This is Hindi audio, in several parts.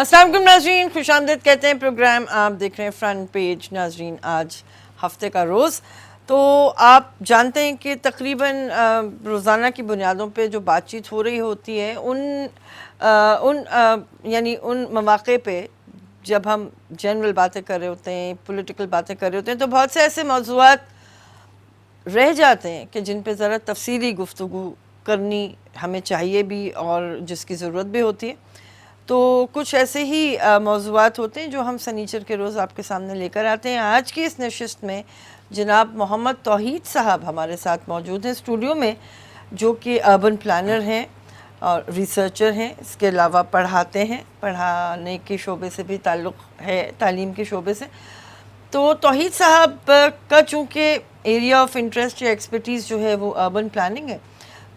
अस्सलाम वालेकुम नाजरीन, खुशामदीद कहते हैं प्रोग्राम आप देख रहे हैं फ्रंट पेज। नाजरीन, आज हफ्ते का रोज़, तो आप जानते हैं कि तकरीबन रोज़ाना की बुनियादों पे जो बातचीत हो रही होती है यानी उन मौक़े पे जब हम जनरल बातें कर रहे होते हैं, पॉलिटिकल बातें कर रहे होते हैं, तो बहुत से ऐसे मौज़ूआत रह जाते हैं कि जिन पे ज़रा तफसीली गुफ्तगू करनी हमें चाहिए भी और जिसकी ज़रूरत भी होती है। तो कुछ ऐसे ही मौज़ूआत होते हैं जो हम सनीचर के रोज़ आपके सामने लेकर आते हैं। आज की इस नशिस्त में जनाब मोहम्मद तौहीद साहब हमारे साथ मौजूद हैं स्टूडियो में, जो कि अर्बन प्लानर हैं और रिसर्चर हैं। इसके अलावा पढ़ाते हैं, पढ़ाने के शोबे से भी ताल्लुक़ है, तालीम के शोबे से। तो तौहीद साहब का चूँकि एरिया ऑफ इंटरेस्ट या एक्सपर्टीज़ जो है वो अर्बन प्लानिंग है,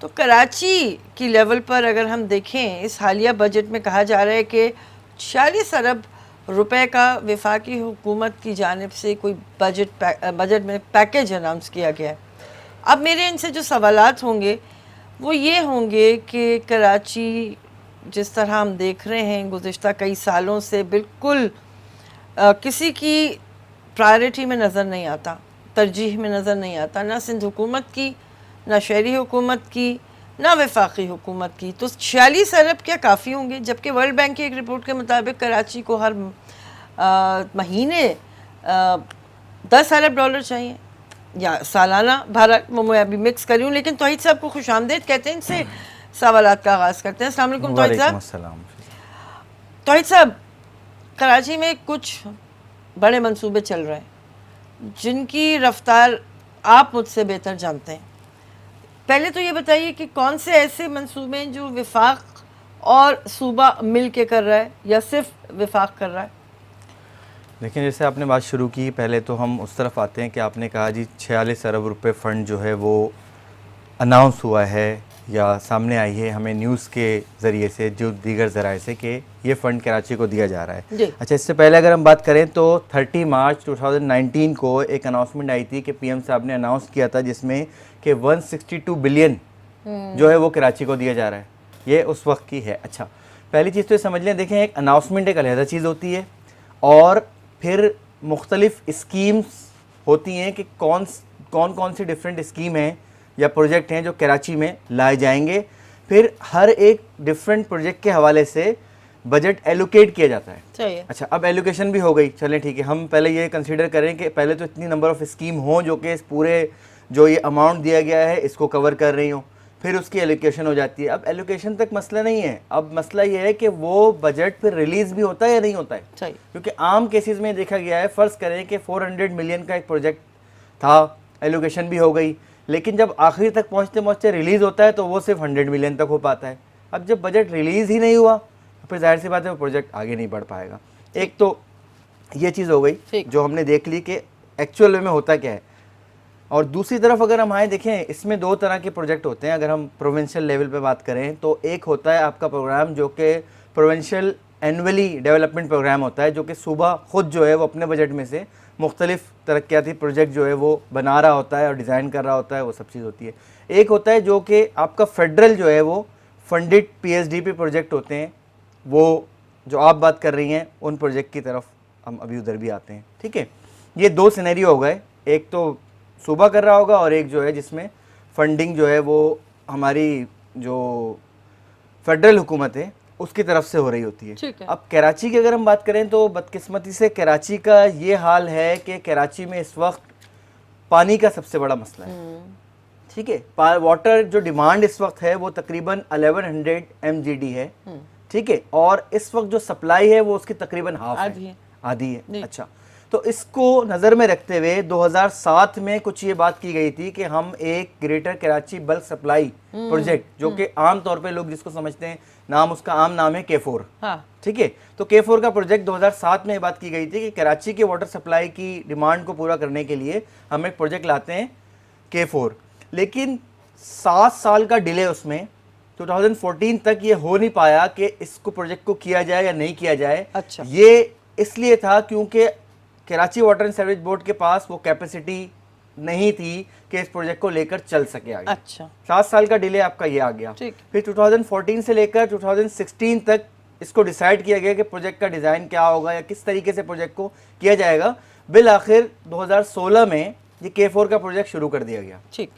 तो कराची की लेवल पर अगर हम देखें, इस हालिया बजट में कहा जा रहा है कि 46 अरब रुपए का वफाकी हुकूमत की जानिब से कोई बजट में पैकेज अनाउंस किया गया है। अब मेरे इनसे जो सवालात होंगे वो ये होंगे कि कराची जिस तरह हम देख रहे हैं गुज़िश्ता कई सालों से बिल्कुल किसी की प्रायोरिटी में नज़र नहीं आता, तरजीह में नज़र नहीं आता, ना सिंध हुकूमत की, ना शहरी हुकूमत की, ना वफाकी हुकूमत की। तो 46 अरब क्या काफ़ी होंगे? जबकि वर्ल्ड बैंक की एक रिपोर्ट के मुताबिक कराची को हर महीने 10 अरब डॉलर चाहिए या सालाना। भारत वो मैं अभी मिक्स करी हूँ, लेकिन तौहीद साहब को खुशामदीद कहते हैं। इनसे सवालात का आगाज़ करते हैं। अस्सलाम वालेकुम तौहीद साहब। तौहीद साहब, कराची में कुछ बड़े मंसूबे चल रहे हैं जिनकी रफ्तार आप मुझसे बेहतर जानते हैं। पहले तो ये बताइए कि कौन से ऐसे मंसूबे हैं जो वफाक और सूबा मिल के कर रहा है या सिर्फ वफाक कर रहा है? देखिए, जैसे आपने बात शुरू की, पहले तो हम उस तरफ आते हैं कि आपने कहा जी 46 अरब रुपए फ़ंड जो है वो अनाउंस हुआ है या सामने आई है हमें न्यूज़ के ज़रिए से, जो दीगर ज़राए से, कि ये फ़ंड कराची को दिया जा रहा है। अच्छा, इससे पहले अगर हम बात करें तो 30 मार्च 2019 को एक अनाउंसमेंट आई थी कि पीएम साहब ने अनाउंस किया था, जिसमें कि 162 बिलियन जो है वो कराची को दिया जा रहा है। ये उस वक्त की है। अच्छा, पहली चीज़ तो ये समझ लें, देखें, एक अनाउंसमेंट एक अलहदा चीज़ होती है और फिर मुख्तलिफ स्कीम्स होती हैं कि कौन कौन सी डिफरेंट स्कीम हैं या प्रोजेक्ट हैं जो कराची में लाए जाएंगे। फिर हर एक डिफरेंट प्रोजेक्ट के हवाले से बजट एलोकेट किया जाता है। चाहिए। अच्छा, अब एलोकेशन भी हो गई, चलें ठीक है, हम पहले ये कंसीडर करें कि पहले तो इतनी नंबर ऑफ़ स्कीम हों जो कि इस पूरे जो ये अमाउंट दिया गया है इसको कवर कर रही हों, फिर उसकी एलोकेशन हो जाती है। अब एलोकेशन तक मसला नहीं है, अब मसला ये है कि वो बजट फिर रिलीज़ भी होता है या नहीं होता है। चाहिए। क्योंकि आम केसेस में देखा गया है, फ़र्ज़ करें कि 400 मिलियन का एक प्रोजेक्ट था, एलोकेशन भी हो गई, लेकिन जब आखिरी तक पहुँचते पहुँचते रिलीज़ होता है तो वो सिर्फ 100 मिलियन तक हो पाता है। अब जब बजट रिलीज़ ही नहीं हुआ तो फिर जाहिर सी बात है वो प्रोजेक्ट आगे नहीं बढ़ पाएगा। एक तो ये चीज़ हो गई जो हमने देख ली कि एक्चुअल में होता क्या है। और दूसरी तरफ अगर हम आए, देखें, इसमें दो तरह के प्रोजेक्ट होते हैं। अगर हम प्रोविंशियल लेवल पे बात करें तो एक होता है आपका प्रोग्राम जो कि प्रोविंशियल एनुअली डेवलपमेंट प्रोग्राम होता है, जो कि सूबा ख़ुद जो है वो अपने बजट में से मुख्तलिफ तरक्याती प्रोजेक्ट जो है वो बना रहा होता है और डिज़ाइन कर रहा होता है, वो सब चीज़ होती है। एक होता है जो कि आपका फेडरल जो है वो फंडेड PSDP प्रोजेक्ट होते हैं, वो जो आप बात कर रही हैं उन प्रोजेक्ट की तरफ हम अभी उधर भी आते हैं। ठीक है, ये दो सिनेरियो हो गए, एक तो सूबा कर रहा होगा और एक जो है जिसमें फंडिंग जो है वो हमारी जो फेडरल हुकूमत है उसकी तरफ से हो रही होती है। अब कराची की अगर हम बात करें तो बदकिस्मती से कराची का ये हाल है कि कराची में इस वक्त पानी का सबसे बड़ा मसला है। ठीक है, वाटर जो डिमांड इस वक्त है वो तकरीबन 1100 MGD है। ठीक है, और इस वक्त जो सप्लाई है वो उसकी तकरीबन हाफ है, आधी है। अच्छा, तो इसको नज़र में रखते हुए 2007 में कुछ ये बात की गई थी कि हम एक greater Karachi bulk supply project, जो कि आम तौर पे लोग जिसको समझते हैं, नाम उसका आम नाम है K4। हाँ। ठीक है, तो K4 का प्रोजेक्ट 2007 में ये बात की गई थी कि कराची के वाटर सप्लाई की डिमांड को पूरा करने के लिए हम एक प्रोजेक्ट लाते हैं K4, लेकिन 7 साल का डिले उसमें 2014 तक ये हो नहीं पाया कि इसको प्रोजेक्ट को किया जाए या नहीं किया जाए। अच्छा, ये इसलिए था क्योंकि Karachi water and sewerage board के पास वो कैपेसिटी नहीं थी कि इस प्रोजेक्ट को लेकर चल सके आगे। अच्छा, 7 साल का डिले आपका ये आ गया। फिर 2014 से लेकर 2016 तक इसको डिसाइड किया गया कि प्रोजेक्ट का डिज़ाइन क्या होगा या किस तरीके से प्रोजेक्ट को किया जाएगा, बिल आखिर 2016 में ये K4 का प्रोजेक्ट शुरू कर दिया गया। ठीक।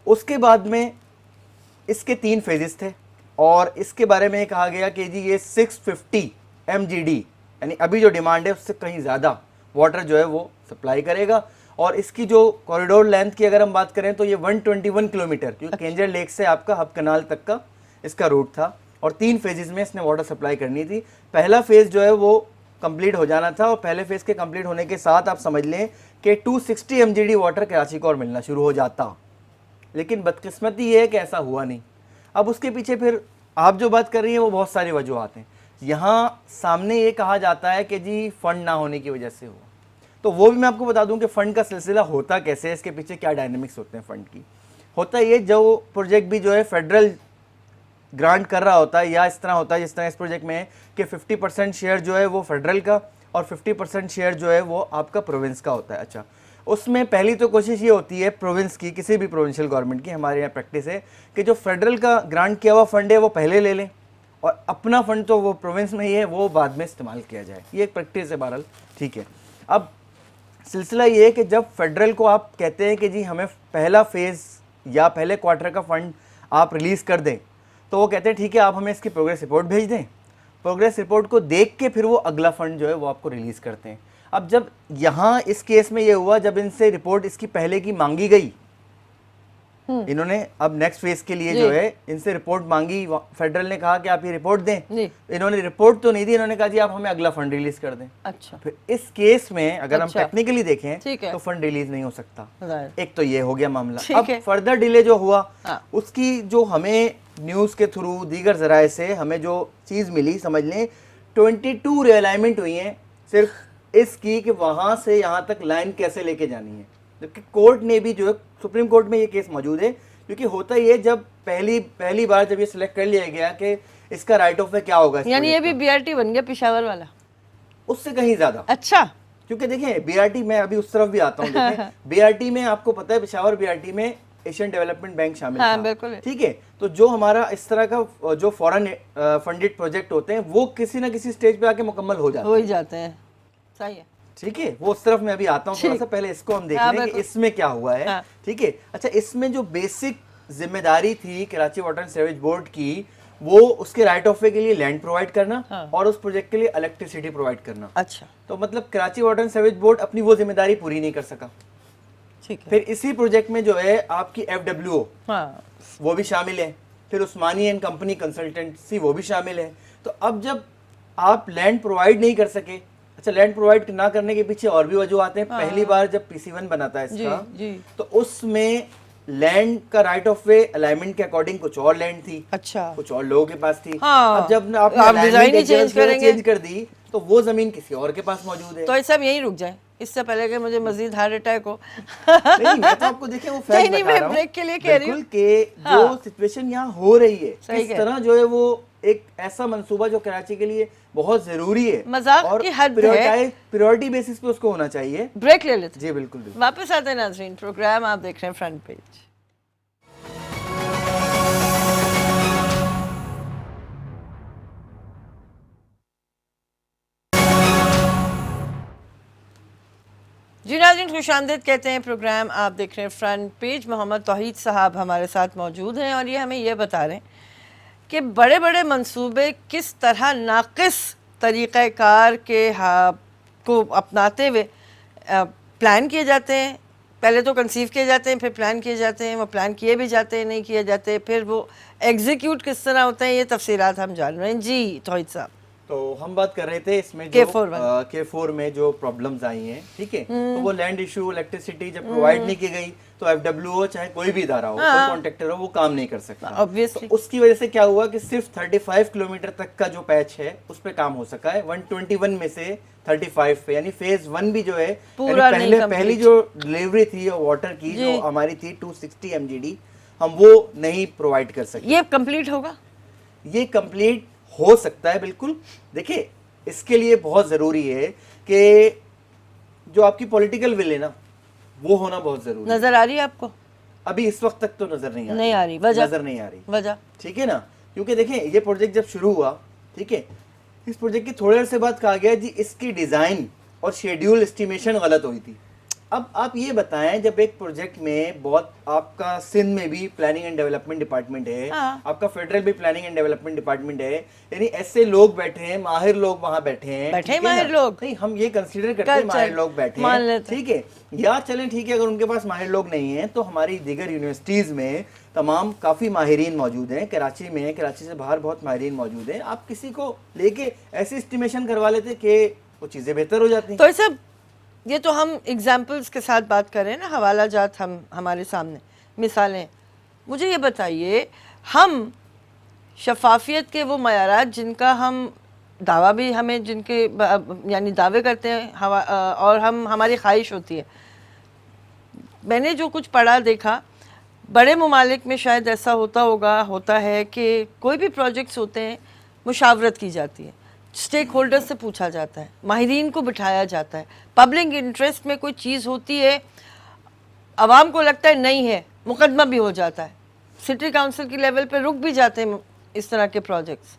उसके बाद में इसके 3 फेजेस थे और इसके बारे में कहा गया कि जी ये 650 MGD यानी अभी जो डिमांड है उससे कहीं ज़्यादा वाटर जो है वो सप्लाई करेगा। और इसकी जो कॉरिडोर लेंथ की अगर हम बात करें तो ये 121 किलोमीटर, क्योंकि केंजर लेक से आपका हब कनाल तक का इसका रूट था और 3 फेजेस में इसने वाटर सप्लाई करनी थी। पहला फेज़ जो है वो कंप्लीट हो जाना था और पहले फेज़ के कंप्लीट होने के साथ आप समझ लें कि 260 MGD वाटर कराची को और मिलना शुरू हो जाता। लेकिन बदकिस्मती ये है कि ऐसा हुआ नहीं। अब उसके पीछे फिर आप जो बात कर रही हैं वो बहुत सारी वजूहत हैं। यहाँ सामने ये कहा जाता है कि जी फंड ना होने की वजह से हुआ, तो वो भी मैं आपको बता दूं कि फ़ंड का सिलसिला होता कैसे है, इसके पीछे क्या डायनामिक्स होते हैं फ़ंड की। होता ये, जो प्रोजेक्ट भी जो है फेडरल ग्रांट कर रहा होता है या इस तरह होता है जिस तरह इस प्रोजेक्ट में है कि 50% शेयर जो है वो फेडरल का और 50% शेयर जो है वो आपका प्रोविंस का होता है। अच्छा, उसमें पहली तो कोशिश ये होती है प्रोविंस की, किसी भी प्रोविंशियल गवर्नमेंट की, हमारे यहाँ प्रैक्टिस है कि जो फेडरल का ग्रांट किया हुआ फंड है वो पहले ले लें और अपना फंड तो वो प्रोविंस में ही है वो बाद में इस्तेमाल किया जाए। ये एक प्रैक्टिस है बहरहाल, ठीक है। अब सिलसिला ये है कि जब फेडरल को आप कहते हैं कि जी हमें पहला फेज़ या पहले क्वार्टर का फंड आप रिलीज़ कर दें, तो वो कहते हैं ठीक है आप हमें इसकी प्रोग्रेस रिपोर्ट भेज दें। प्रोग्रेस रिपोर्ट को देख के फिर वो अगला फंड जो है वो आपको रिलीज़ करते हैं। अब जब यहाँ इस केस में ये हुआ, जब इनसे रिपोर्ट इसकी पहले की मांगी गई, इन्होंने अब नेक्स्ट फेज के लिए जो है इनसे रिपोर्ट मांगी, फेडरल ने कहा कि आप ये रिपोर्ट दें। इन्होंने रिपोर्ट तो नहीं दी, इन्होंने कहा जी आप हमें अगला फंड रिलीज कर दें। अच्छा, फिर इस केस में अगर हम टेक्निकली देखें तो फंड रिलीज नहीं हो सकता। एक तो ये हो गया मामला। अब फर्दर डिले जो हुआ उसकी जो हमें न्यूज के थ्रू दीगर जराए से हमें जो चीज मिली, समझ लें 22 रिअलाइनमेंट हुई है सिर्फ इसकी कि वहां से यहाँ तक लाइन कैसे लेके जानी है। जबकि कोर्ट ने भी जो है, सुप्रीम कोर्ट में ये केस मौजूद है, क्योंकि होता ये जब पहली बार जब ये सिलेक्ट कर लिया गया कि इसका राइट ऑफ वे क्या होगा, यानी ये भी बीआरटी बन गया पेशावर वाला, उससे कहीं ज्यादा। अच्छा, क्योंकि देखें बीआरटी में अभी उस तरफ भी आता हूँ, बीआरटी में आपको पता है पेशावर बीआरटी में एशियन डेवलपमेंट बैंक शामिल था, बिल्कुल, ठीक है। तो जो हमारा इस तरह का जो फॉरेन फंडेड प्रोजेक्ट होते हैं वो किसी ना किसी स्टेज पे आके मुकम्मल हो जाते हैं। सही है, ठीक है। वो उस तरफ मैं अभी आता हूँ, थोड़ा सा पहले इसको हम देख लें कि इसमें क्या हुआ है, ठीक है। अच्छा, इसमें जो बेसिक जिम्मेदारी थी Karachi water and sewage board की, वो उसके राइट ऑफ वे के लिए लैंड प्रोवाइड करना और उस प्रोजेक्ट के लिए इलेक्ट्रिसिटी प्रोवाइड करना। अच्छा, तो मतलब Karachi water and sewage board अपनी वो जिम्मेदारी पूरी नहीं कर सका। ठीक है। फिर इसी प्रोजेक्ट में जो है आपकी FWO वो भी शामिल है, फिर उस्मानी एंड कंपनी कंसल्टेंसी वो भी शामिल है। तो अब जब आप लैंड प्रोवाइड नहीं कर सके, अच्छा लैंड प्रोवाइड ना करने के पीछे और भी वजूहत हैं। पहली बार जब PC1 बना था इसका तो उसमें लैंड का राइट ऑफ वे अलाइनमेंट के अकॉर्डिंग कुछ और लैंड थी, अच्छा, कुछ और लोगों के पास थी। हाँ, अब जब आप डिजाइन ही चेंज कर दी तो वो जमीन किसी और के पास मौजूद है। तो ये सब यहीं रुक जाए, इससे पहले कि मुझे मजीद हार्ट अटैक हो। नहीं, मैं तो आपको देखिए वो फैक्ट बता रहा हूं, ब्रेक के लिए कह रही हूं कि जो सिचुएशन यहाँ हो रही है, इस तरह जो है वो एक ऐसा मंसूबा जो कराची के लिए बहुत जरूरी है, मजाक की हद है, प्रायोरिटी बेसिस पे उसको होना चाहिए। ब्रेक ले लेते जी बिल्कुल। वापस आते हैं नाज़रीन, प्रोग्राम आप देख रहे हैं फ्रंट पेज। जी नाज़रीन, खुशामदीद कहते हैं, प्रोग्राम आप देख रहे हैं फ्रंट पेज। मोहम्मद तौहीद साहब हमारे साथ मौजूद हैं और ये हमें ये बता रहे हैं कि बड़े बड़े मंसूबे किस तरह नाक़िस तरीक़ाकार के को अपनाते हुए प्लान किए जाते हैं। पहले तो कंसीव किए जाते हैं, फिर प्लान किए जाते हैं, वो प्लान किए भी जाते हैं, नहीं किए जाते, फिर वो एग्जीक्यूट किस तरह होते हैं, ये तफसीलात हम जान रहे हैं। जी तौहीद साहब, तो हम बात कर रहे थे इसमें जो K4 में जो प्रॉब्लम्स आई हैं, ठीक है। तो वो लैंड इशू, इलेक्ट्रिसिटी जब प्रोवाइड नहीं की गई तो FWO चाहे कोई भी इदारा हो, कोई कॉन्ट्रैक्टर हो, वो काम नहीं कर सकता। ऑब्वियसली तो उसकी वजह से क्या हुआ कि सिर्फ 35 किलोमीटर तक का जो पैच है उस पे काम हो सका है 121 में से 35 पे, यानी फेज 1 भी जो है पहली जो डिलीवरी थी वाटर की जो हमारी थी 260 MGD, हम वो नहीं प्रोवाइड कर सके। ये कंप्लीट होगा, ये कंप्लीट हो सकता है बिल्कुल। देखिए इसके लिए बहुत ज़रूरी है कि जो आपकी पॉलिटिकल विल है ना वो होना बहुत ज़रूरी है। नज़र आ रही है आपको? अभी इस वक्त तक तो नज़र नहीं आ रही। नहीं आ रही, वजह नज़र नहीं आ रही, वजह, ठीक है ना। क्योंकि देखें ये प्रोजेक्ट जब शुरू हुआ ठीक है। इस प्रोजेक्ट की थोड़े से बाद कहा गया जी इसकी डिज़ाइन और शेड्यूल एस्टिमेशन गलत हुई थी। अब आप ये बताएं, जब एक प्रोजेक्ट में बहुत आपका सिंध में भी प्लानिंग एंड डेवलपमेंट डिपार्टमेंट है, हाँ। आपका फेडरल भी प्लानिंग एंड डेवलपमेंट डिपार्टमेंट है, यानी ऐसे लोग बैठे हैं, माहिर लोग वहां बैठे हैं, बैठे ठीक है माहिर ना? लोग। नहीं, हम ये कंसीडर करते हैं माहिर लोग बैठे मान हैं, लेते ठीक है। या चलें ठीक है, अगर उनके पास माहिर लोग नहीं हैं तो हमारी दीगर यूनिवर्सिटीज़ में तमाम काफ़ी माहिरीन मौजूद हैं, कराची में है, कराची से बाहर बहुत माहिरीन मौजूद हैं। आप किसी को लेके ऐसी एस्टिमेशन करवा लेते कि वो चीज़ें बेहतर हो जाती। तो ऐसा ये तो हम एग्जाम्पल्स के साथ बात करें ना, हवाला जात हम हमारे सामने मिसालें। मुझे ये बताइए, हम शफाफियत के वो मयारात जिनका हम दावा भी हमें जिनके यानी दावे करते हैं और हम हमारी ख्वाहिश होती है, मैंने जो कुछ पढ़ा देखा बड़े ममालिक में शायद ऐसा होता है कि कोई भी प्रोजेक्ट्स होते हैं मुशावरत की जाती है, स्टेक होल्डर्स से पूछा जाता है, माहिरीन को बिठाया जाता है, पब्लिक इंटरेस्ट में कोई चीज़ होती है, आवाम को लगता है नहीं है, मुकदमा भी हो जाता है, सिटी काउंसिल की लेवल पे रुक भी जाते हैं इस तरह के प्रोजेक्ट्स।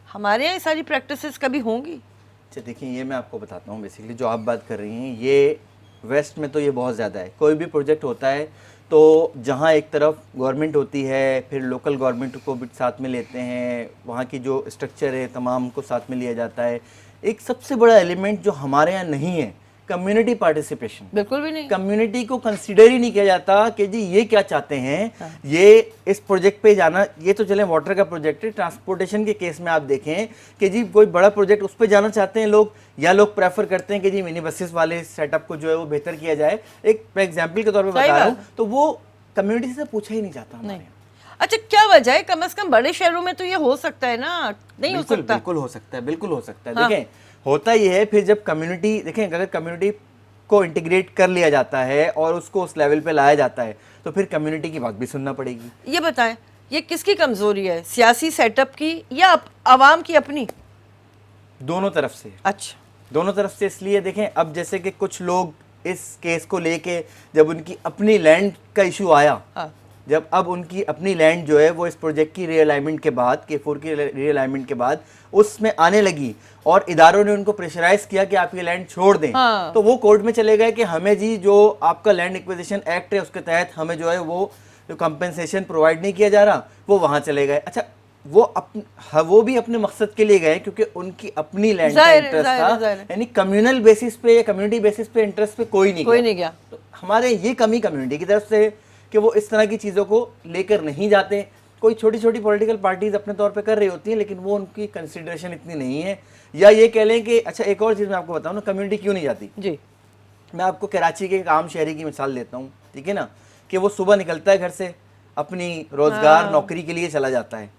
हमारे यहाँ ये सारी प्रैक्टिसेस कभी होंगी? अच्छा देखिए, ये मैं आपको बताता हूँ। बेसिकली जो आप बात कर रही हैं ये वेस्ट में तो ये बहुत ज़्यादा है। कोई भी प्रोजेक्ट होता है तो जहाँ एक तरफ गवर्नमेंट होती है, फिर लोकल गवर्नमेंट को भी साथ में लेते हैं, वहाँ की जो स्ट्रक्चर है तमाम को साथ में लिया जाता है। एक सबसे बड़ा एलिमेंट जो हमारे यहाँ नहीं है, कम्युनिटी पार्टिसिपेशन। बिल्कुल भी नहीं। कम्युनिटी को कंसीडर ही नहीं किया जाता कि जी ये क्या चाहते हैं। हाँ। ये इस प्रोजेक्ट पे जाना, ये तो चले वाटर का प्रोजेक्ट है, ट्रांसपोर्टेशन के केस में आप देखें कि जी कोई बड़ा प्रोजेक्ट उस पे जाना चाहते हैं लोग, या लोग प्रेफर करते हैं कि जी मिनी बसेस वाले सेटअप को जो है वो बेहतर किया जाए। एक एग्जाम्पल के तौर पर बता रहा हूँ, तो वो कम्युनिटी से पूछा ही नहीं जाता हमारे यहाँ। अच्छा, क्या वजह है? कम से कम बड़े शहरों में तो ये हो सकता है ना, नहीं हो सकता? बिल्कुल हो सकता है, बिल्कुल हो सकता है। हाँ। देखें होता ये है, फिर जब कम्युनिटी, देखें अगर कम्युनिटी को इंटीग्रेट कर लिया जाता है और उसको उस लेवल पे लाया जाता है तो फिर कम्युनिटी की बात भी सुनना पड़ेगी। ये बताएं, ये किसकी कमजोरी है, सियासी सेटअप की या आवाम की अपनी? दोनों तरफ से। अच्छा, दोनों तरफ से। इसलिए देखें, अब जैसे कि कुछ लोग इस केस को लेके, जब उनकी अपनी लैंड का इशू आया, हाँ। जब अब उनकी अपनी लैंड जो है वो इस प्रोजेक्ट की रीअलाइनमेंट के बाद, K4 की रीअलाइनमेंट के बाद उसमें आने लगी और इदारों ने उनको प्रेशराइज किया कि आप ये लैंड छोड़ दें, हाँ। तो वो कोर्ट में चले गए कि हमें जी जो आपका लैंड एक्विजिशन एक्ट है उसके तहत हमें जो है वो जो कंपेंसेशन प्रोवाइड नहीं किया जा रहा, वो वहाँ चले गए। अच्छा, वो भी अपने मकसद के लिए गए क्योंकि उनकी अपनी लैंड का इंटरेस्ट था, यानी कम्युनल बेसिस पे या कम्युनिटी बेसिस पे इंटरेस्ट पे कोई नहीं गया। तो हमारे ये कमी कम्युनिटी की तरफ से कि वो इस तरह की चीज़ों को लेकर नहीं जाते। कोई छोटी छोटी पॉलिटिकल पार्टीज अपने तौर पे कर रही होती हैं, लेकिन वो उनकी कंसिडरेशन इतनी नहीं है। या ये कह लें कि अच्छा, एक और चीज़ मैं आपको बताऊँ ना, कम्युनिटी क्यों नहीं जाती जी। मैं आपको कराची के एक आम शहरी की मिसाल देता हूँ, ठीक है ना, कि वो सुबह निकलता है घर से, अपनी रोजगार नौकरी के लिए चला जाता है।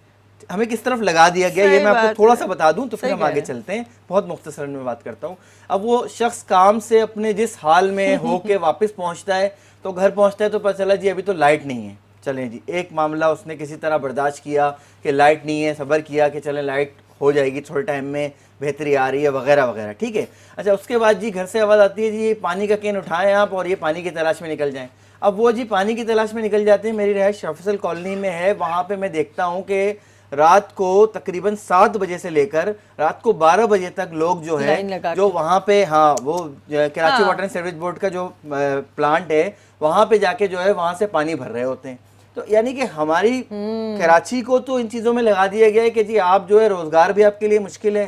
हमें किस तरफ लगा दिया गया ये मैं आपको थोड़ा सा बता दूं तो फिर हम आगे चलते हैं। बहुत मुख्तसरन में बात करता हूँ। अब वो शख्स काम से अपने जिस हाल में होके वापस पहुंचता है, तो घर पहुंचता है तो पता चला जी अभी तो लाइट नहीं है। चलें जी, एक मामला उसने किसी तरह बर्दाश्त किया कि लाइट नहीं है, सब्र किया कि चलें लाइट हो जाएगी थोड़े टाइम में, बेहतरी आ रही है वगैरह वगैरह, ठीक है। अच्छा, उसके बाद जी घर से आवाज़ आती है जी ये पानी का कैन उठाएं आप और ये पानी की तलाश में निकल जाएं। अब वो जी पानी की तलाश में निकल जाते हैं। मेरी रिहाइश शफसल कॉलोनी में है, वहाँ पे मैं देखता हूँ कि रात को तकरीबन 7 बजे से लेकर रात को 12 बजे तक लोग जो है जो वहाँ पे, हाँ, वो Karachi water and service board का जो प्लांट है वहाँ पे जाके जो है वहाँ से पानी भर रहे होते हैं। तो यानी कि हमारी कराची को तो इन चीज़ों में लगा दिया गया है कि जी आप जो है रोज़गार भी आपके लिए मुश्किल है,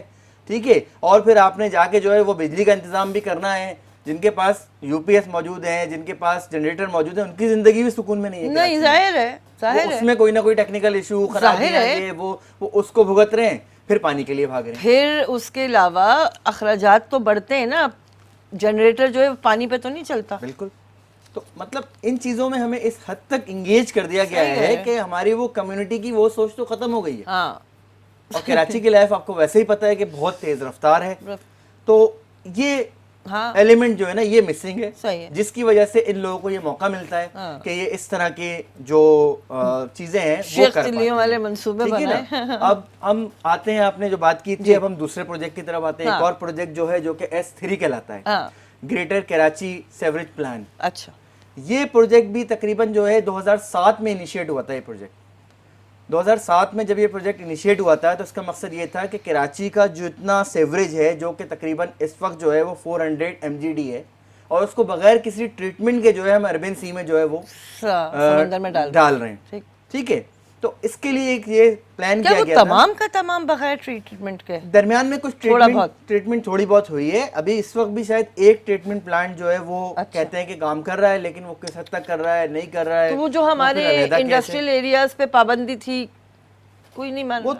ठीक है, और फिर आपने जाके जो है वो बिजली का इंतज़ाम भी करना है। जिनके पास यूपीएस मौजूद है, जिनके पास जनरेटर मौजूद है, उनकी जिंदगी भी सुकून में नहीं है। नहीं, जाहिर है, उसमें कोई ना कोई टेक्निकल इशू, खराबियां है, वो उसको भुगत रहे हैं, फिर पानी के लिए भाग रहे हैं। फिर उसके अलावा अखराजात तो बढ़ते हैं ना, जनरेटर जो है पानी पे तो नहीं चलता। बिल्कुल। तो मतलब इन चीजों में हमें इस हद तक इंगेज कर दिया गया है कि हमारी वो कम्युनिटी की वो सोच तो खत्म हो गई है। हाँ। और कराची की लाइफ आपको वैसे ही पता है कि बहुत तेज रफ्तार है, तो ये हाँ। एलिमेंट जो है ना ये मिसिंग है, सही है, जिसकी वजह से इन लोगों को ये मौका मिलता है हाँ। कि ये इस तरह के जो चीजें हैं वो कर पाते हैं, वाले मंसूबे बनाए। अब हम आते हैं, आपने जो बात की थी, अब हम दूसरे प्रोजेक्ट की तरफ आते हैं। हाँ। एक और प्रोजेक्ट जो है जो कि S3 कहलाता है, हाँ। Greater Karachi sewerage plan. अच्छा, ये प्रोजेक्ट भी तकरीबन जो है 2007 में इनिशिएट हुआ था ये प्रोजेक्ट। 2007 में जब ये प्रोजेक्ट इनिशिएट हुआ था तो उसका मकसद ये था कि कराची का जो इतना सेवरेज है, जो कि तकरीबन इस वक्त जो है वो 400 MGD है, और उसको बगैर किसी ट्रीटमेंट के जो है हम अरबियन सी में जो है वो समंदर में डाल रहे हैं। ठीक है, तो इसके लिए एक ये प्लान किया गया तमाम का तमाम बगैर ट्रीटमेंट के? दरमियान में कुछ ट्रीटमेंट थोड़ी बहुत हुई है। अभी इस वक्त भी शायद एक ट्रीटमेंट प्लांट जो है वो कहते हैं कि काम कर रहा है, लेकिन वो किस हद तक कर रहा है, नहीं कर रहा है। तो वो जो हमारे इंडस्ट्रियल एरियाज पे पाबंदी थी, कोई नहीं मान वो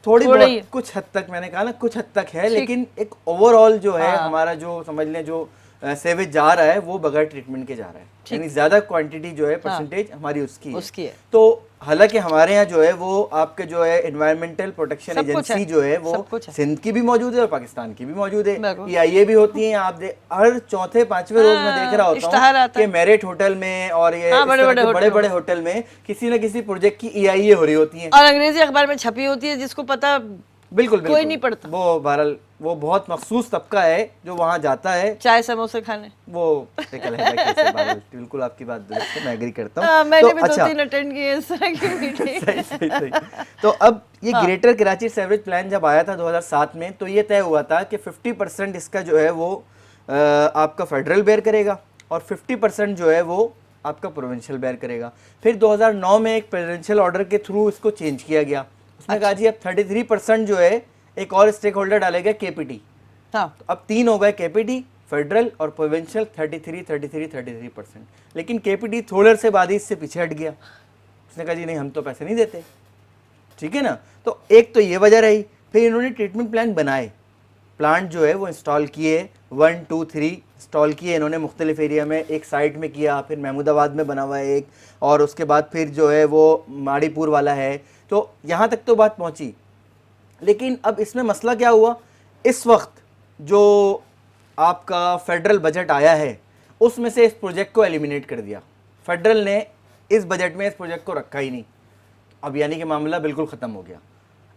थोड़ी बहुत कुछ हद तक, मैंने कहा ना कुछ हद तक है, लेकिन एक ओवरऑल जो है हमारा जो समझ लें जो सेवेज जा रहा है वो बगैर ट्रीटमेंट के जा रहा है, यानी ज्यादा क्वांटिटी जो है परसेंटेज हमारी उसकी है। तो हालांकि हमारे यहाँ जो है वो आपके जो है एनवायरमेंटल प्रोटेक्शन एजेंसी जो है वो सिंध की भी मौजूद है और पाकिस्तान की भी मौजूद है, EIA भी होती है। आप हर चौथे पांचवें रोज में देख रहा होता हूँ कि मेरिट होटल में और ये बड़े बड़े होटल में किसी न किसी प्रोजेक्ट की EIA हो रही होती है और अंग्रेजी अखबार में छपी होती है, जिसको पता बिल्कुल कोई नहीं पढ़ता। वो बहरहाल वो बहुत मखसूस तबका है जो वहाँ जाता है चाय समोसे खाने, वो बिल्कुल आपकी बात दुरुस्त है, मैं एग्री करता हूँ। मैंने भी 2-3 अटेंड किए इस तरह की मीटिंग। सही। तो अब ये ग्रेटर कराची सेवरेज प्लान जब आया था 2007 में, तो ये तय हुआ था कि 50% इसका जो है वो आपका फेडरल बेयर करेगा और 50% जो है वो आपका प्रोविंशियल बेयर करेगा। फिर 2009 में एक प्रेसिडेंशियल ऑर्डर के थ्रू इसको चेंज किया गया। उसने कहा जी अब 33% जो है एक और स्टेक होल्डर डालेगा KPT। तो अब 3 हो गए, KPT, फेडरल और प्रोविंशियल 33%। लेकिन KPT थोड़े से बाद ही इससे पीछे हट गया। उसने कहा जी नहीं हम तो पैसे नहीं देते, ठीक है ना। तो एक तो ये वजह रही। फिर इन्होंने ट्रीटमेंट प्लान बनाए, प्लांट जो है वो इंस्टॉल किए, 1, 2, 3 इंस्टॉल किए इन्होंने मुख्तलिफ एरिया में। एक साइट में किया, फिर महमूदाबाद में बना हुआ है एक, और उसके बाद फिर जो है वो माड़ीपुर वाला है। तो यहाँ तक तो बात पहुँची, लेकिन अब इसमें मसला क्या हुआ, इस वक्त जो आपका फेडरल बजट आया है उसमें से इस प्रोजेक्ट को एलिमिनेट कर दिया। फेडरल ने इस बजट में इस प्रोजेक्ट को रखा ही नहीं। अब यानी कि मामला बिल्कुल ख़त्म हो गया।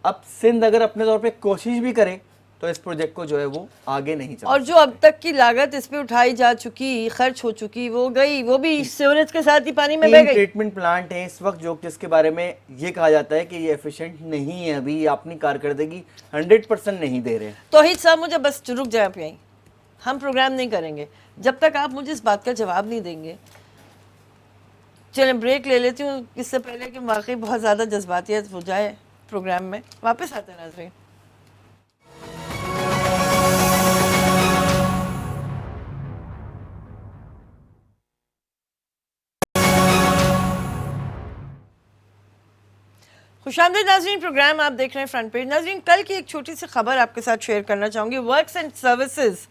अब सिंध अगर अपने तौर पे कोशिश भी करे तो इस प्रोजेक्ट को जो है वो आगे नहीं चला। और जो अब तक की लागत इस पे उठाई जा चुकी, खर्च हो चुकी, वो गई, वो भी सीवरेज के साथ ही पानी में बह गई। ट्रीटमेंट प्लांट है इस वक्त जो जिसके बारे में ये कहा जाता है कि ये एफिशिएंट नहीं है, अभी अपनी कारकर्दगी 100% नहीं दे रहे। तौहीद साहब मुझे बस रुक जाए आप यहीं, हम प्रोग्राम नहीं करेंगे जब तक आप मुझे इस बात का जवाब नहीं देंगे। चलें ब्रेक ले लेती हूँ, इससे पहले कि वाकई बहुत ज़्यादा जज्बातियत हो जाए प्रोग्राम में। वापस आते हैं नाज़रीन। खुशामदीद नाज़रीन, प्रोग्राम आप देख रहे हैं फ्रंट पेज। नाज़रीन, कल की एक छोटी सी खबर आपके साथ शेयर करना चाहूँगी। वर्क्स एंड सर्विसेज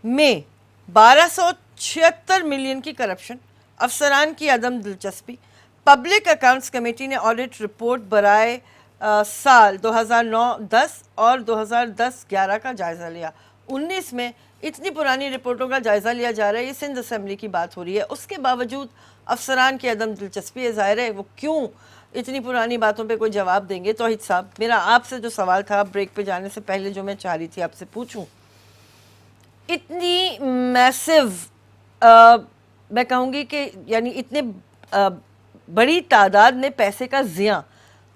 में 1276 मिलियन की करप्शन, अफसरान की अदम दिलचस्पी। पब्लिक अकाउंट्स कमेटी ने ऑडिट रिपोर्ट बराए साल 2009-10 और 2010-11 का जायज़ा लिया। 19 में इतनी पुरानी रिपोर्टों का जायज़ा लिया जा रहा है, ये सिंध असम्बली की बात हो रही है। उसके बावजूद अफसरान की अदम दिलचस्पी है, ज़ाहिर है वो क्यों इतनी पुरानी बातों पे कोई जवाब देंगे। तौहीद साहब, मेरा आपसे जो सवाल था ब्रेक पे जाने से पहले, जो मैं चाह रही थी आपसे पूछूं, इतनी मैसिव मैं कहूँगी कि यानी इतने बड़ी तादाद में पैसे का ज़िया,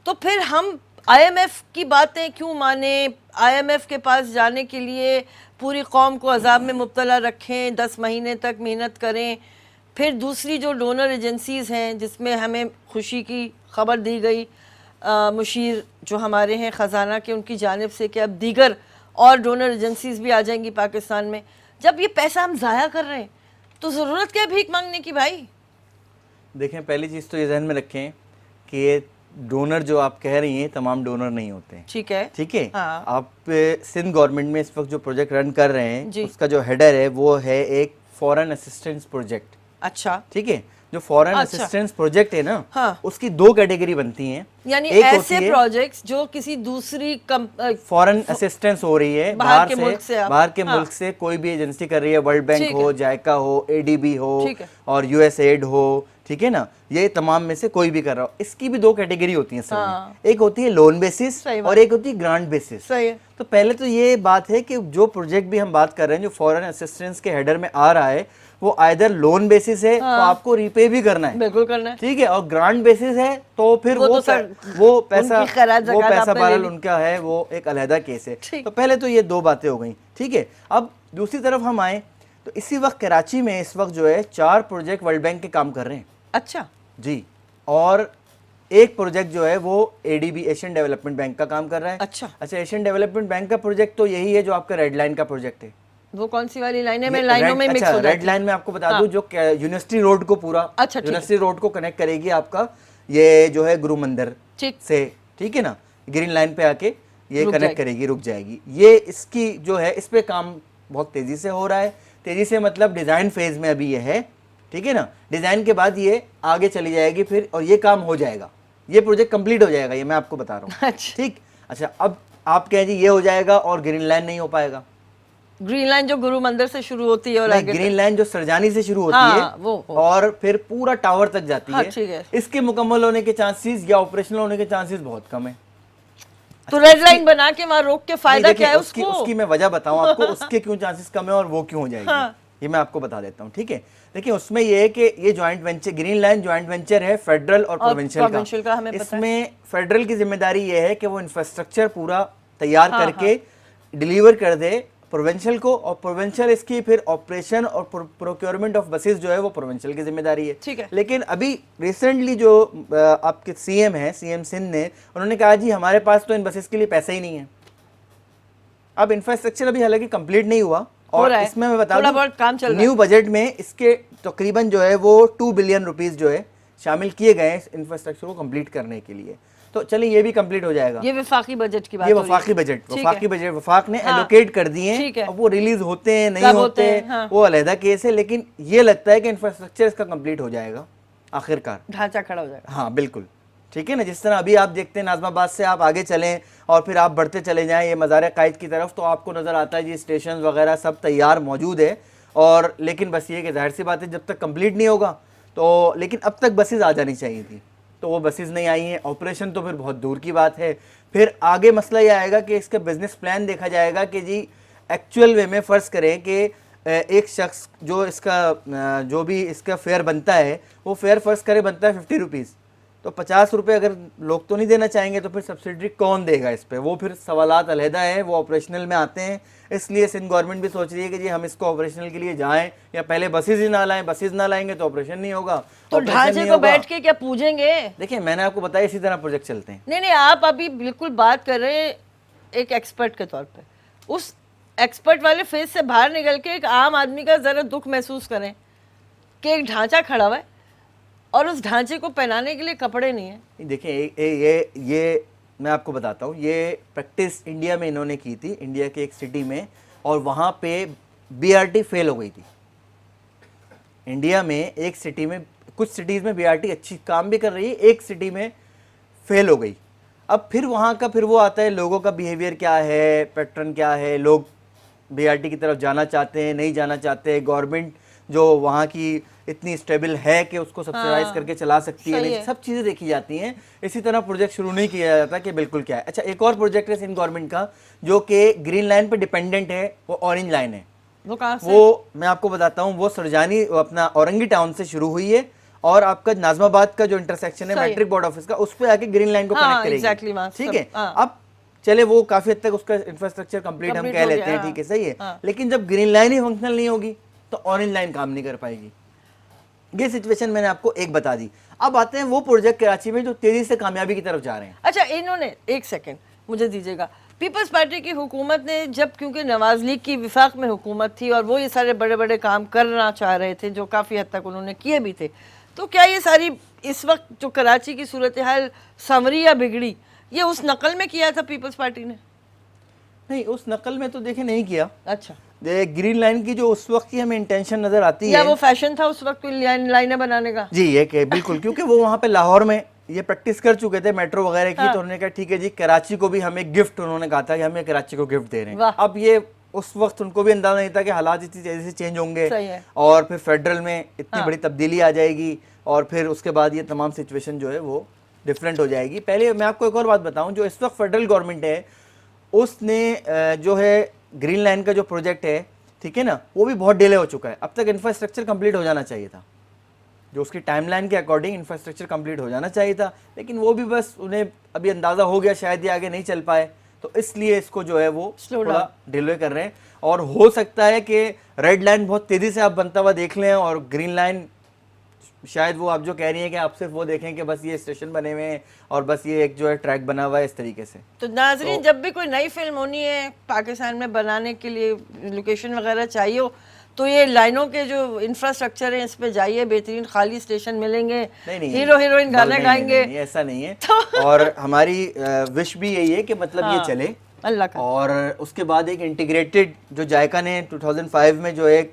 तो फिर हम IMF की बातें क्यों माने? IMF के पास जाने के लिए पूरी कौम को अजाब में मुब्तला रखें, 10 महीने तक मेहनत करें। फिर दूसरी जो डोनर एजेंसीज़ हैं जिसमें हमें खुशी की खबर दी गई मुशीर जो हमारे हैं ख़जाना के, उनकी जानिब से कि अब दीगर और डोनर एजेंसीज़ भी आ जाएंगी पाकिस्तान में। जब ये पैसा हम ज़ाया कर रहे हैं तो ज़रूरत क्या भीख मांगने की भाई? देखें, पहली चीज़ तो ये ध्यान में रखें कि ये डोनर जो आप कह रही हैं तमाम डोनर नहीं होते हैं। ठीक है, ठीक है। हाँ। आप सिंध गवर्नमेंट में इस वक्त जो प्रोजेक्ट रन कर रहे हैं उसका जो हेडर है वो है एक फॉरेन असिस्टेंस प्रोजेक्ट। अच्छा, ठीक है। जो फॉरेन असिस्टेंस प्रोजेक्ट है ना, हाँ। उसकी 2 कैटेगरी बनती हैं। यानी ऐसे प्रोजेक्ट्स जो किसी दूसरी फॉरेन असिस्टेंस हो रही है बाहर के मुल्क से कोई भी एजेंसी कर रही है, वर्ल्ड बैंक हो, जायका हो, ADB हो और USAID हो, ठीक है ना, ये तमाम में से कोई भी कर रहा हो। इसकी भी 2 कैटेगरी होती हैं सब। एक होती है लोन बेसिस और एक होती है ग्रांट बेसिस। सही है। तो पहले तो ये बात है कि जो प्रोजेक्ट भी हम बात कर रहे हैं जो फॉरेन असिस्टेंस के हेडर में आ रहा है वो आइदर लोन बेसिस है तो आपको रीपे भी करना है, बिल्कुल करना है। ठीक है, और ग्रांट बेसिस है तो फिर वो वो तो सर, वो पैसा उनकी खैरात वो ज़कात पैसा आपने ले बहरहाल ली। उनका है, वो एक अलहदा केस है। ठीक। तो पहले तो ये दो बातें हो गई, ठीक है। अब दूसरी तरफ हम आए तो इसी वक्त कराची में इस वक्त जो है 4 प्रोजेक्ट वर्ल्ड बैंक के काम कर रहे हैं अच्छा जी, और एक प्रोजेक्ट जो है वो एडीबी एशियन डेवलपमेंट बैंक का काम कर रहा है। अच्छा। एशियन डेवलपमेंट बैंक का प्रोजेक्ट तो यही है जो आपका रेड लाइन का प्रोजेक्ट है। वो कौन सी वाली लाइन है? मैं ये लाइनों में मिक्स हो जाती रेड लाइन में आपको बता दूं जो यूनिवर्सिटी रोड को पूरा अच्छा, ठीक है। यूनिवर्सिटी रोड को कनेक्ट करेगी आपका, ये जो है गुरु मंदिर ठीक। से, ठीक है ना, ग्रीन लाइन पे आके ये रुक कनेक्ट जाएगी। करेगी, रुक जाएगी। ये इसकी जो है इस पे काम बहुत तेजी से हो रहा है। तेजी से मतलब डिजाइन फेज में अभी ये है, ठीक है ना। डिजाइन के बाद ये आगे चली जाएगी फिर, और ये काम हो जाएगा, ये प्रोजेक्ट कंप्लीट हो जाएगा, ये मैं आपको बता रहा हूँ। अच्छा। ठीक, अच्छा अब आप कहें जी ये हो जाएगा और ग्रीन लाइन नहीं हो पाएगा। ग्रीन लाइन जो गुरु मंदिर से शुरू होती है और नहीं, आगे ग्रीन लाइन जो सरजानी से शुरू होती हाँ, है वो। और फिर पूरा टावर तक जाती हाँ, है, ठीक है। इसके मुकम्मल होने के चांसेस या ऑपरेशनल होने के चांसेस बहुत कम है। तो रेड लाइन बना के वहां रोक के फायदा नहीं, क्या है उसकी उसको? उसकी मैं वजह बताऊं आपको, उसके क्यों चांसेस कम है और वो क्यों हो जाएगी। हाँ। ये मैं आपको बता देता हूँ, ठीक है। देखिए उसमें ये है कि ये joint venture, green line joint venture है फेडरल और प्रोविंशियल का हमें पता है। इसमें फेडरल की जिम्मेदारी ये है कि वो इंफ्रास्ट्रक्चर पूरा तैयार हाँ, करके डिलीवर कर दे प्रोविंशियल को, और प्रोविंशियल इसकी फिर ऑपरेशन और प्रोक्योरमेंट ऑफ बसेस जो है वो प्रोविंशियल की जिम्मेदारी है। ठीक है। लेकिन अभी रिसेंटली जो आपके सीएम है, सीएम सिंध ने, उन्होंने कहा जी हमारे पास तो इन बसेस के लिए पैसा ही नहीं है। अब इंफ्रास्ट्रक्चर अभी हालांकि कंप्लीट नहीं हुआ, और इसमें मैं बता थोड़ा दूं बहुत काम चल रहा है। न्यू बजट में इसके तकरीबन जो है वो 2 बिलियन रुपीस जो है शामिल किए गए हैं इंफ्रास्ट्रक्चर को कंप्लीट करने के लिए। तो चलिए ये भी कंप्लीट हो जाएगा। ये वफाकी बजट की बात ये हो रही है। वफाकी बजट, ठीक वफाकी है। बजट वफाक ने हाँ, एलोकेट कर दिए ठीक है। हैं। अब वो रिलीज होते हैं नहीं कब होते होते हैं, हाँ। वो अलहदा केस है, लेकिन ये लगता है कि इंफ्रास्ट्रक्चर इसका कंप्लीट हो जाएगा आखिरकार। ढांचा खड़ा हो जाएगा। हाँ बिल्कुल, ठीक है ना। जिस तरह अभी आप देखते हैं नाज़माबाद से आप आगे चलें और फिर आप बढ़ते चले जाएं ये मज़ार कायद की तरफ, तो आपको नज़र आता है जी स्टेशन वगैरह सब तैयार मौजूद है। और लेकिन बस ये कि जाहिर सी बात है जब तक कंप्लीट नहीं होगा तो, लेकिन अब तक बसेज आ जानी चाहिए थी, तो वो बसेज नहीं आई हैं। ऑपरेशन तो फिर बहुत दूर की बात है। फिर आगे मसला ये आएगा कि इसका बिजनेस प्लान देखा जाएगा कि जी एक्चुअल वे में फ़र्ज़ करें कि एक शख्स जो इसका जो भी इसका फेयर बनता है वो फेयर फ़र्ज़ करे बनता है 50 रुपीज़, तो 50 रुपये अगर लोग तो नहीं देना चाहेंगे तो फिर सब्सिडी कौन देगा इस पर, वो फिर सवालात अलहदा है, वो ऑपरेशनल में आते हैं। इसलिए सिंध गवर्नमेंट भी सोच रही है कि जी हम इसको ऑपरेशनल के लिए जाएं, या पहले बसेज ही ना लाएं, बसेज ना लाएंगे तो ऑपरेशन नहीं होगा। तो ऑपरेशन ढांचे नहीं को होगा। बैठ के क्या पूजेंगे? देखिए मैंने आपको बताया इसी तरह प्रोजेक्ट चलते हैं। नहीं, आप अभी बिल्कुल बात कर रहे हैं एक एक्सपर्ट के तौर पे। उस एक्सपर्ट वाले फेज से बाहर निकल के एक आम आदमी का जरा दुख महसूस करें कि एक ढांचा खड़ा हुआ है और उस ढांचे को पहनाने के लिए कपड़े नहीं है। देखिए ये मैं आपको बताता हूँ, ये प्रैक्टिस इंडिया में इन्होंने की थी, इंडिया के एक सिटी में, और वहाँ पे बीआरटी फेल हो गई थी। इंडिया में एक सिटी में, कुछ सिटीज़ में बीआरटी अच्छी काम भी कर रही है, एक सिटी में फेल हो गई। अब फिर वहाँ का फिर वो आता है लोगों का बिहेवियर क्या है, पैटर्न क्या है, लोग बीआरटी की तरफ जाना चाहते हैं नहीं जाना चाहते, गवर्नमेंट जो वहाँ की इतनी स्टेबल है कि उसको सब्सिडाइज करके चला सकती है, नहीं, सब चीज़ें देखी जाती हैं। इसी तरह प्रोजेक्ट शुरू नहीं किया जाता कि बिल्कुल क्या है। अच्छा एक और प्रोजेक्ट है सिंध गवर्नमेंट का जो कि ग्रीन लाइन पे डिपेंडेंट है, वो ऑरेंज लाइन है। वो कहाँ से? वो मैं आपको बताता हूँ, वो सरजानी अपना औरंगी टाउन से शुरू हुई है और आपका नाज़माबाद का जो इंटरसेक्शन है मैट्रिक बोर्ड ऑफिस का, उस पर आके ग्रीन लाइन को कनेक्ट करेगी। ठीक है, अब चले वो काफी हद तक उसका इंफ्रास्ट्रक्चर कंप्लीट हम कह लेते हैं, ठीक है, सही है। लेकिन जब ग्रीन लाइन ही फंक्शनल नहीं होगी तो ऑरेंज लाइन काम नहीं कर पाएगी। ये सिचुएशन मैंने आपको एक बता दी। अब आते हैं वो प्रोजेक्ट कराची में जो तेजी से कामयाबी की तरफ जा रहे हैं। अच्छा, इन्होंने एक सेकंड मुझे दीजिएगा, पीपल्स पार्टी की हुकूमत ने जब, क्योंकि नवाज लीग की विफाक में हुकूमत थी और वो ये सारे बड़े बड़े काम करना चाह रहे थे जो काफ़ी हद तक उन्होंने किए भी थे, तो क्या ये सारी इस वक्त जो कराची की सूरत हाल संवरी या बिगड़ी, ये उस नकल में किया था पीपल्स पार्टी ने? नहीं, उस नकल में तो देखे नहीं किया। अच्छा, ग्रीन लाइन की जो उस वक्त की हमें इंटेंशन नजर आती या है, वो फैशन था उस वक्त लाइनें बनाने का? जी ये कि बिल्कुल, क्योंकि वो वहाँ पे लाहौर में ये प्रैक्टिस कर चुके थे मेट्रो वगैरह की, तो उन्होंने कहा ठीक है जी कराची को भी हमें गिफ्ट, उन्होंने कहा था कि हमें कराची को गिफ्ट दे रहे हैं। अब ये उस वक्त उनको भी अंदाजा नहीं था कि हालात इतनी तेजी से चेंज होंगे और फिर फेडरल में इतनी बड़ी तब्दीली आ जाएगी और फिर उसके बाद ये तमाम सिचुएशन जो है वो डिफरेंट हो जाएगी। पहले मैं आपको एक और बात बताऊं, जो इस वक्त फेडरल गवर्नमेंट है उसने जो है ग्रीन लाइन का जो प्रोजेक्ट है ठीक है ना, वो भी बहुत डिले हो चुका है। अब तक इंफ्रास्ट्रक्चर कंप्लीट हो जाना चाहिए था, जो उसकी टाइमलाइन के अकॉर्डिंग इंफ्रास्ट्रक्चर कंप्लीट हो जाना चाहिए था, लेकिन वो भी बस उन्हें अभी अंदाज़ा हो गया शायद ये आगे नहीं चल पाए, तो इसलिए इसको जो है वो थोड़ा डिले कर रहे हैं। और हो सकता है कि रेड लाइन बहुत तेज़ी से आप बनता हुआ देख लें और ग्रीन लाइन शायद वो आप जो कह रही हैं कि आप सिर्फ वो देखें कि बस ये स्टेशन बने हुए हैं और बस ये एक जो है ट्रैक बना हुआ है इस तरीके से। तो नाजरीन, जब भी कोई नई फिल्म होनी है पाकिस्तान में बनाने के लिए लोकेशन वगैरह चाहिए हो, तो ये लाइनों के जो इंफ्रास्ट्रक्चर है इस पे जाइए, बेहतरीन खाली स्टेशन मिलेंगे, नहीं, हीरो हीरोइन गाने गाएंगे। नहीं, ऐसा नहीं है। और हमारी विश भी यही है कि मतलब ये चले अल्लाह का। और उसके बाद एक इंटीग्रेटेड जो जायका ने 2005 में जो एक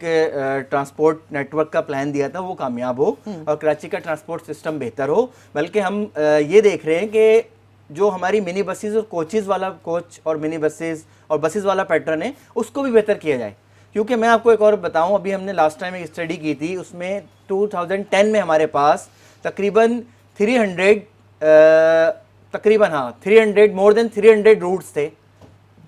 ट्रांसपोर्ट नेटवर्क का प्लान दिया था वो कामयाब हो और कराची का ट्रांसपोर्ट सिस्टम बेहतर हो। बल्कि हम ये देख रहे हैं कि जो हमारी मिनी बसेस और कोचेज़ वाला कोच और मिनी बसेस और बसेस वाला पैटर्न है उसको भी बेहतर किया जाए। क्योंकि मैं आपको एक और बताऊं, अभी हमने लास्ट टाइम एक स्टडी की थी, उसमें 2010 में हमारे पास तकरीबन 300 मोर देन 300 रूट्स थे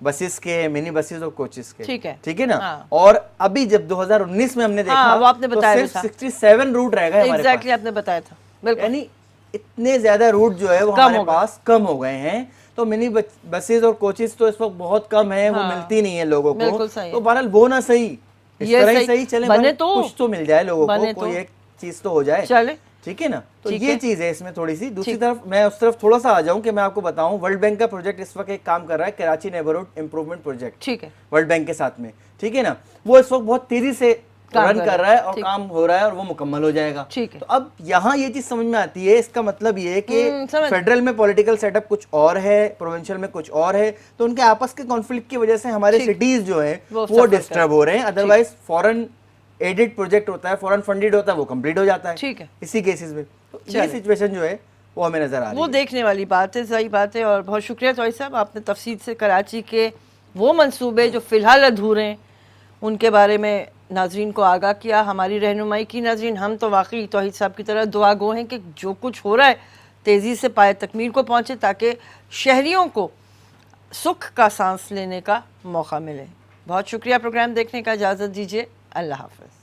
बसेस के, मिनी बसेस और कोचेस के। ठीक है ना। हाँ। और अभी जब 2019 में हमने देखा वो आपने बताया तो सिर्फ 67 रूट रह गए हमारे पास। आपने बताया था, बिल्कुल। यानी इतने ज्यादा रूट जो है वो हमारे पास कम हो गए हैं। तो मिनी बसेस और कोचेस तो इस वक्त बहुत कम है, वो मिलती नहीं है लोगों को। तो बहरहाल वो ना सही, इस तरह ही सही चले, बने तो कुछ तो मिल जाए लोगों को, कोई एक चीज तो हो जाए, चले। ठीक है ना। तो ये चीज है इसमें थोड़ी सी। दूसरी तरफ मैं उस तरफ थोड़ा सा आ जाऊं कि मैं आपको बताऊं, वर्ल्ड बैंक का प्रोजेक्ट इस वक्त एक काम कर रहा है, कराची नेबरहुड इंप्रूवमेंट प्रोजेक्ट, ठीक है, वर्ल्ड बैंक के साथ में, ठीक है ना। वो इस वक्त बहुत तेजी से रन कर रहा है और काम हो रहा है और वो मुकम्मल हो जाएगा। ठीक है। तो अब यहाँ ये चीज समझ में आती है, इसका मतलब ये है कि फेडरल में पॉलिटिकल सेटअप कुछ और है, प्रोविंशियल में कुछ और है, तो उनके आपस के कॉन्फ्लिक्ट की वजह से हमारे सिटीज जो है वो डिस्टर्ब हो रहे हैं। अदरवाइज फॉरेन एडेड प्रोजेक्ट होता है, फॉरेन फंडेड होता है, वो कंप्लीट हो जाता है, ठीक है, इसी केसेस में। तो ये सिचुएशन जो है वो हमें नजर आ रही है, वो देखने वाली बात है, सही बात है। और बहुत शुक्रिया तोई साहब, आपने तफसील से कराची के वो मंसूबे जो फ़िलहाल अधूरे हैं उनके बारे में नाजरीन को आगाह किया, हमारी रहनुमाई की। नाजरीन, हम तो वाकई तौहीद साहब की तरह दुआ गो हैं कि जो कुछ हो रहा है तेज़ी से पाए तकमील को पहुँचे, ताकि शहरियों को सुख का सांस लेने का मौका मिले। बहुत शुक्रिया, प्रोग्राम देखने का इजाज़त दीजिए, अल्लाह हाफ़िज़।